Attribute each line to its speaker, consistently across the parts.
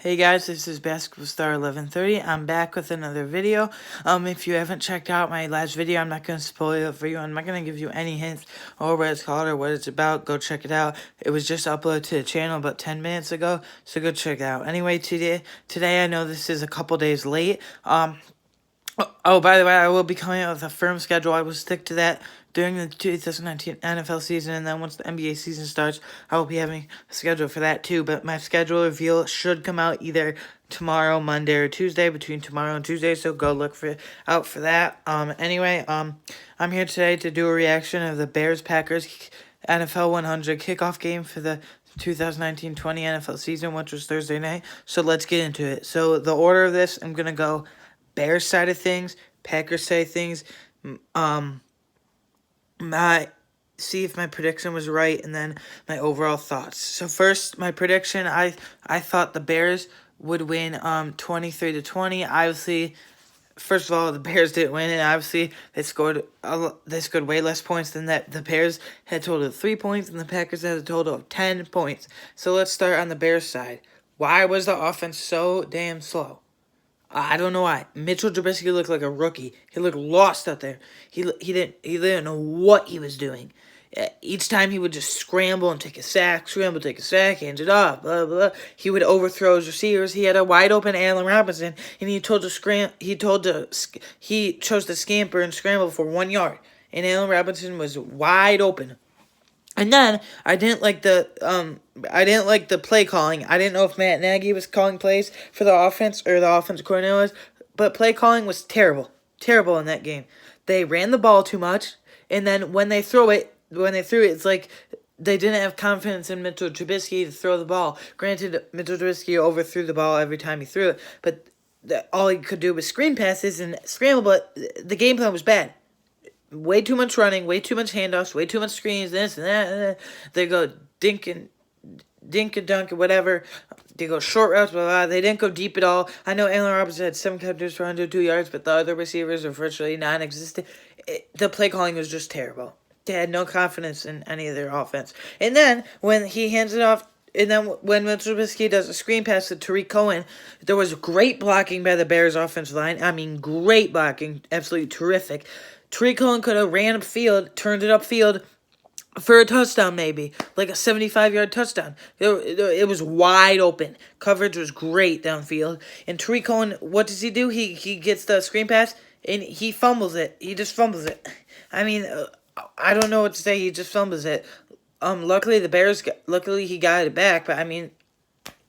Speaker 1: Hey guys, this is Basketball Star 1130. I'm back with another video. If you haven't checked out my last video, I'm not going to spoil it for you. I'm not going to give you any hints or what it's called or what it's about. Go check it out. It was just uploaded to the channel about 10 minutes ago, so go check it out. Anyway, today I know this is a couple days late. Oh, by the way, I will be coming out with a firm schedule. I will stick to that during the 2019 NFL season, and then once the NBA season starts, I will be having a schedule for that too. But my schedule reveal should come out either tomorrow, Monday, or Tuesday, between tomorrow and Tuesday, so go look out for that. Anyway, I'm here today to do a reaction of the Bears-Packers NFL 100 kickoff game for the 2019-20 NFL season, which was Thursday night. So let's get into it. So the order of this, I'm going to go Bears side of things, Packers side of things, see if my prediction was right, and then my overall thoughts. So first, my prediction, I thought the Bears would win 23-20. Obviously, first of all, the Bears didn't win, and obviously they scored way less points than that. The Bears had a total of 3 points, and the Packers had a total of 10 points. So let's start on the Bears side. Why was the offense so damn slow? I don't know why. Mitchell Trubisky looked like a rookie. He looked lost out there. He didn't know what he was doing. Each time he would just scramble and take a sack, hand it off, blah blah. He would overthrow his receivers. He had a wide open Allen Robinson, and he chose to scamper and scramble for 1 yard, and Allen Robinson was wide open. And then I didn't like the play calling. I didn't know if Matt Nagy was calling plays for the offense or the offensive coordinator was, but play calling was terrible in that game. They ran the ball too much, and then when they threw it, it's like they didn't have confidence in Mitchell Trubisky to throw the ball. Granted, Mitchell Trubisky overthrew the ball every time he threw it, but all he could do was screen passes and scramble. But the game plan was bad. Way too much running, way too much handoffs, way too much screens, this and that. They go dink and dunk or whatever. They go short routes, blah, blah. They didn't go deep at all. I know Allen Robinson had 7 catches for 102 yards, but the other receivers are virtually non-existent. The play calling was just terrible. They had no confidence in any of their offense. And then when he hands it off, and then when Mitchell Trubisky does a screen pass to Tariq Cohen, there was great blocking by the Bears offensive line. I mean, great blocking. Absolutely terrific. Tariq Cohen could have ran upfield, turned it upfield for a touchdown maybe, like a 75-yard touchdown. It was wide open. Coverage was great downfield. And Tariq Cohen, what does he do? He gets the screen pass, and he fumbles it. He just fumbles it. I mean, I don't know what to say. He just fumbles it. Luckily he got it back, but I mean,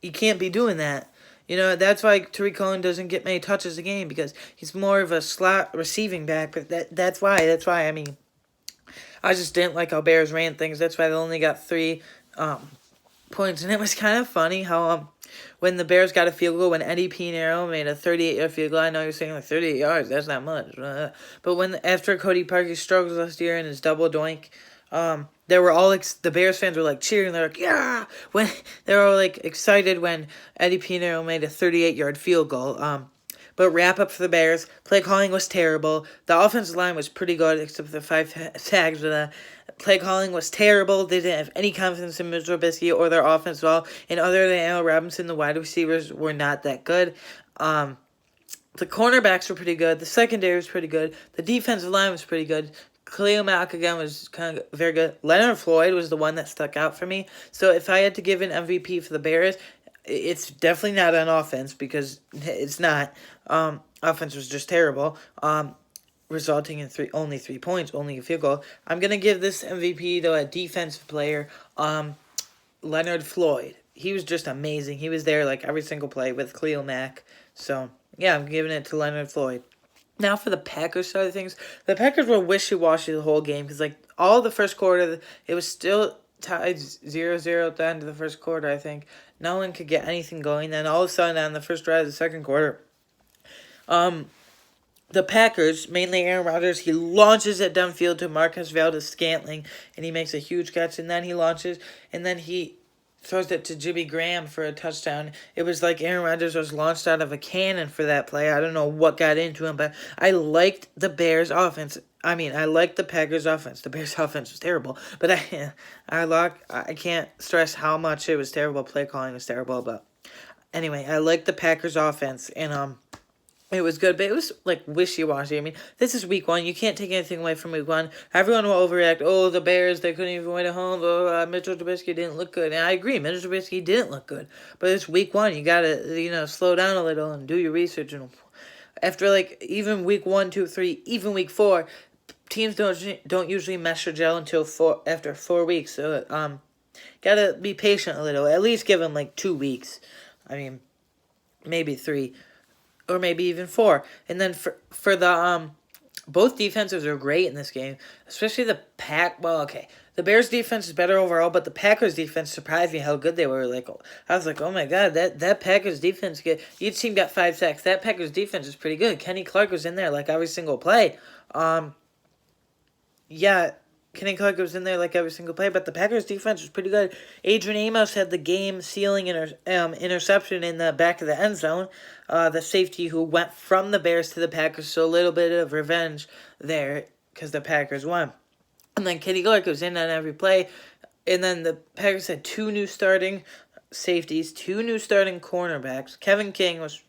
Speaker 1: you can't be doing that. You know, that's why Tariq Cohen doesn't get many touches a game, because he's more of a slot receiving back. But that's why. I mean, I just didn't like how Bears ran things. That's why they only got 3 points. And it was kind of funny how when the Bears got a field goal, when Eddie Pinheiro made a 38-yard field goal. I know you're saying like 38 yards, that's not much. But after Cody Parkey struggles last year in his double doink, they were all the Bears fans were like cheering. They're like, yeah! When they were all like excited when Eddie Pinheiro made a 38-yard field goal. But wrap up for the Bears. Play calling was terrible. The offensive line was pretty good, except for the 5 tags. But play calling was terrible. They didn't have any confidence in Mitchell Trubisky or their offense at all. And other than Allen Robinson, the wide receivers were not that good. The cornerbacks were pretty good. The secondary was pretty good. The defensive line was pretty good. Khalil Mack again was kind of very good. Leonard Floyd was the one that stuck out for me. So if I had to give an MVP for the Bears, it's definitely not on offense, because it's not. Offense was just terrible, resulting in only 3 points, only a field goal. I'm going to give this MVP to a defensive player, Leonard Floyd. He was just amazing. He was there like every single play with Khalil Mack. So, yeah, I'm giving it to Leonard Floyd. Now for the Packers side of things. The Packers were wishy-washy the whole game, because like all the first quarter, it was still tied 0-0 at the end of the first quarter, I think. No one could get anything going. Then all of a sudden on the first drive of the second quarter, the Packers, mainly Aaron Rodgers, he launches it downfield to Marcus Valdes-Scantling, and he makes a huge catch, and then he throws it to Jimmy Graham for a touchdown. It was like Aaron Rodgers was launched out of a cannon for that play. I don't know what got into him, but I liked the Bears' offense. I mean, I liked the Packers' offense. The Bears' offense was terrible, but I can't stress how much it was terrible. Play calling was terrible, but anyway, I like the Packers offense, and it was good, but it was like wishy-washy. I mean, this is week one. You can't take anything away from week one. Everyone will overreact. Oh, the Bears, they couldn't even win at home. Oh, Mitchell Trubisky didn't look good. And I agree, Mitchell Trubisky didn't look good. But it's week one. You got to, slow down a little and do your research. And after, even week 1, 2, 3, even week 4, teams don't usually mesh or gel until after 4 weeks. So, got to be patient a little. At least give them, 2 weeks. I mean, maybe 3. Or maybe even 4. And then for the both defenses are great in this game, especially the the Bears defense is better overall, but the Packers defense surprised me how good they were. I was like, oh my god, that Packers defense each team got 5 sacks. That Packers defense is pretty good. Kenny Clark was in there every single play. Yeah, Kenny Clark was in there every single play, but the Packers defense was pretty good. Adrian Amos had the game-sealing interception in the back of the end zone. The safety who went from the Bears to the Packers, so a little bit of revenge there because the Packers won. And then Kenny Clark was in on every play. And then the Packers had 2 new starting safeties, 2 new starting cornerbacks. Kevin King was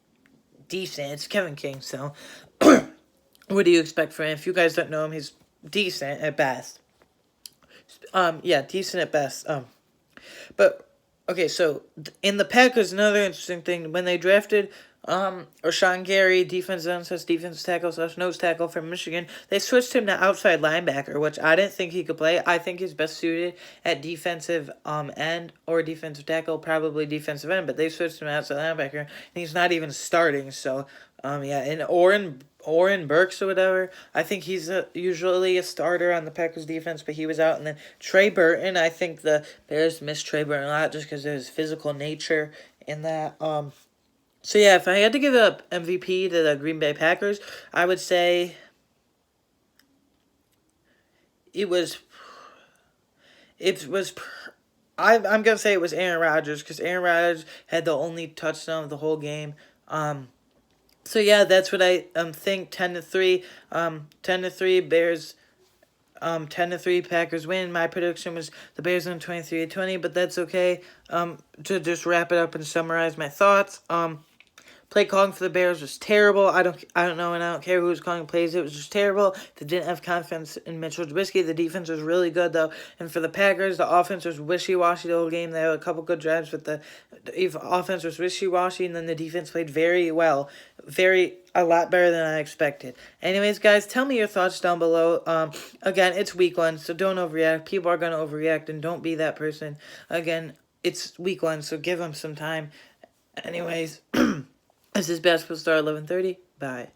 Speaker 1: decent. It's Kevin King, so what do you expect from him? If you guys don't know him, he's decent at best. Decent at best. But okay, so in the Packers, another interesting thing when they drafted Rashan Gary, defensive tackle / nose tackle from Michigan, they switched him to outside linebacker, which I didn't think he could play. I think he's best suited at defensive end or defensive tackle, probably defensive end, but they switched him to outside linebacker, and he's not even starting. So and Oren Burks or whatever, I think he's usually a starter on the Packers defense, but he was out. And then Trey Burton, I think the Bears missed Trey Burton a lot just because of his physical nature in that. So yeah, if I had to give up MVP to the Green Bay Packers, I would say I'm going to say it was Aaron Rodgers because Aaron Rodgers had the only touchdown of the whole game. So yeah, that's what I think. 10-3, 10-3 Bears. 10-3 Packers win. My prediction was the Bears win 23-20, but that's okay. To just wrap it up and summarize my thoughts. Play calling for the Bears was terrible. I don't know, and I don't care who was calling plays. It was just terrible. They didn't have confidence in Mitchell Trubisky. The defense was really good, though. And for the Packers, the offense was wishy-washy the whole game. They had a couple good drives, but the offense was wishy-washy, and then the defense played very well. A lot better than I expected. Anyways, guys, tell me your thoughts down below. Again, it's week 1, so don't overreact. People are going to overreact, and don't be that person. Again, it's week 1, so give them some time. Anyways, this is Basketball Star 1130. Bye.